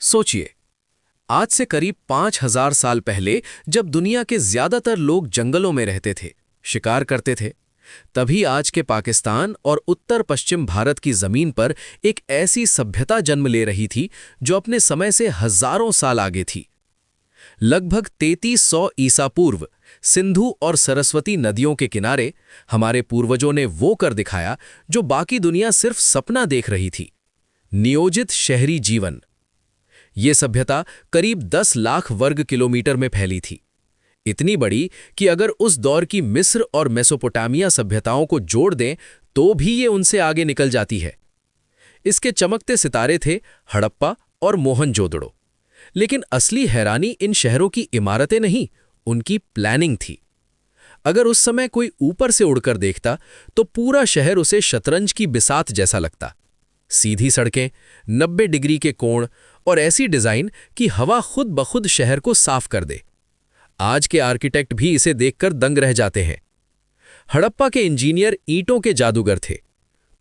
सोचिए, आज से करीब 5000 साल पहले जब दुनिया के ज्यादातर लोग जंगलों में रहते थे, शिकार करते थे, तभी आज के पाकिस्तान और उत्तर पश्चिम भारत की जमीन पर एक ऐसी सभ्यता जन्म ले रही थी जो अपने समय से हजारों साल आगे थी। लगभग 3300 ईसा पूर्व सिंधु और सरस्वती नदियों के किनारे हमारे पूर्वजों ने वो कर दिखाया जो बाकी दुनिया सिर्फ सपना देख रही थी। नियोजित शहरी जीवन। ये सभ्यता करीब 10 लाख वर्ग किलोमीटर में फैली थी, इतनी बड़ी कि अगर उस दौर की मिस्र और मेसोपोटामिया सभ्यताओं को जोड़ दें तो भी ये उनसे आगे निकल जाती है। इसके चमकते सितारे थे हड़प्पा और मोहनजोदड़ो। लेकिन असली हैरानी इन शहरों की इमारतें नहीं, उनकी प्लानिंग थी। अगर उस समय कोई ऊपर से उड़कर देखता तो पूरा शहर उसे शतरंज की बिसात जैसा लगता। सीधी सड़कें, 90 डिग्री के कोण और ऐसी डिजाइन कि हवा खुद ब खुद शहर को साफ कर दे। आज के आर्किटेक्ट भी इसे देखकर दंग रह जाते हैं। हड़प्पा के इंजीनियर ईंटों के जादूगर थे।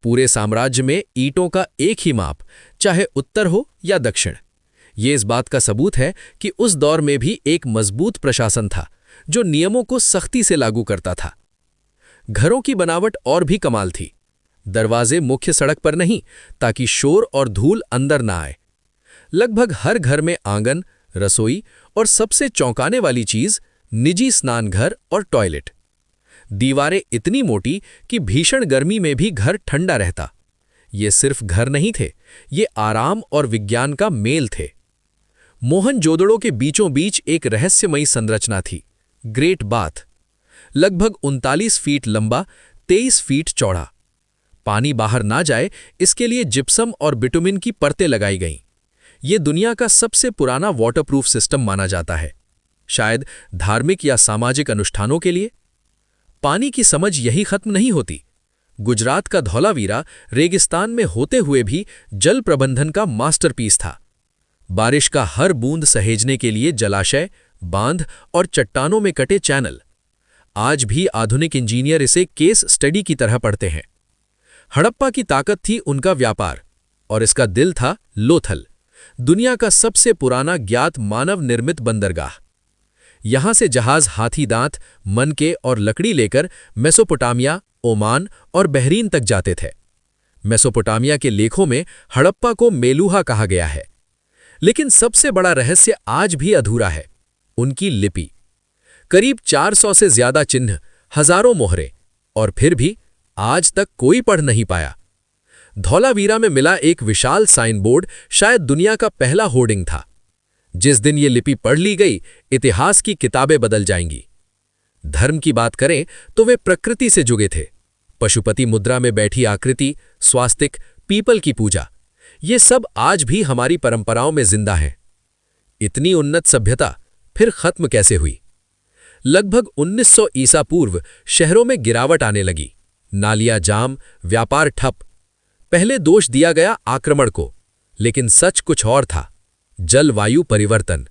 पूरे साम्राज्य में ईंटों का एक ही माप, चाहे उत्तर हो या दक्षिण। ये इस बात का सबूत है कि उस दौर में भी एक मजबूत प्रशासन था जो नियमों को सख्ती से लागू करता था। घरों की बनावट और भी कमाल थी। दरवाजे मुख्य सड़क पर नहीं, ताकि शोर और धूल अंदर ना आए। लगभग हर घर में आंगन, रसोई और सबसे चौंकाने वाली चीज, निजी स्नान घर और टॉयलेट। दीवारें इतनी मोटी कि भीषण गर्मी में भी घर ठंडा रहता। ये सिर्फ घर नहीं थे, ये आराम और विज्ञान का मेल थे। मोहनजोदड़ो के बीचों बीच एक रहस्यमयी संरचना थी, ग्रेट बाथ। लगभग 39 फीट लंबा, 23 फीट चौड़ा। पानी बाहर ना जाए इसके लिए जिप्सम और बिटुमिन की परतें लगाई गईं। ये दुनिया का सबसे पुराना वाटरप्रूफ सिस्टम माना जाता है, शायद धार्मिक या सामाजिक अनुष्ठानों के लिए। पानी की समझ यही खत्म नहीं होती। गुजरात का धौलावीरा रेगिस्तान में होते हुए भी जल प्रबंधन का मास्टरपीस था। बारिश का हर बूंद सहेजने के लिए जलाशय, बांध और चट्टानों में कटे चैनल। आज भी आधुनिक इंजीनियर इसे केस स्टडी की तरह पढ़ते हैं। हड़प्पा की ताकत थी उनका व्यापार, और इसका दिल था लोथल, दुनिया का सबसे पुराना ज्ञात मानव निर्मित बंदरगाह। यहां से जहाज हाथी दांत, मनके और लकड़ी लेकर मेसोपोटामिया, ओमान और बहरीन तक जाते थे। मेसोपोटामिया के लेखों में हड़प्पा को मेलुहा कहा गया है। लेकिन सबसे बड़ा रहस्य आज भी अधूरा है, उनकी लिपि। करीब 400 से ज्यादा चिन्ह, हजारों मोहरे, और फिर भी आज तक कोई पढ़ नहीं पाया। धौलावीरा में मिला एक विशाल साइन बोर्ड शायद दुनिया का पहला होर्डिंग था। जिस दिन ये लिपि पढ़ ली गई, इतिहास की किताबें बदल जाएंगी। धर्म की बात करें तो वे प्रकृति से जुड़े थे। पशुपति मुद्रा में बैठी आकृति, स्वास्तिक, पीपल की पूजा, ये सब आज भी हमारी परंपराओं में जिंदा हैं। इतनी उन्नत सभ्यता फिर खत्म कैसे हुई? लगभग 1900 ईसा पूर्व शहरों में गिरावट आने लगी। नालियां जाम, व्यापार ठप। पहले दोष दिया गया आक्रमण को, लेकिन सच कुछ और था, जलवायु परिवर्तन।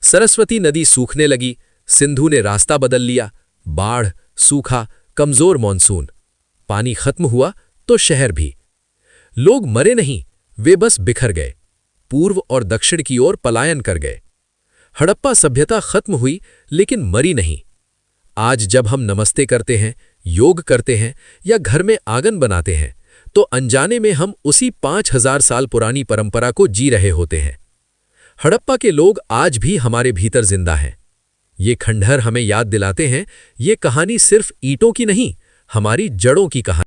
सरस्वती नदी सूखने लगी, सिंधु ने रास्ता बदल लिया। बाढ़, सूखा, कमजोर मॉनसून। पानी खत्म हुआ तो शहर भी। लोग मरे नहीं, वे बस बिखर गए, पूर्व और दक्षिण की ओर पलायन कर गए। हड़प्पा सभ्यता खत्म हुई, लेकिन मरी नहीं। आज जब हम नमस्ते करते हैं, योग करते हैं या घर में आंगन बनाते हैं, तो अनजाने में हम उसी 5000 साल पुरानी परंपरा को जी रहे होते हैं। हड़प्पा के लोग आज भी हमारे भीतर जिंदा हैं। ये खंडहर हमें याद दिलाते हैं, ये कहानी सिर्फ ईंटों की नहीं, हमारी जड़ों की कहानी।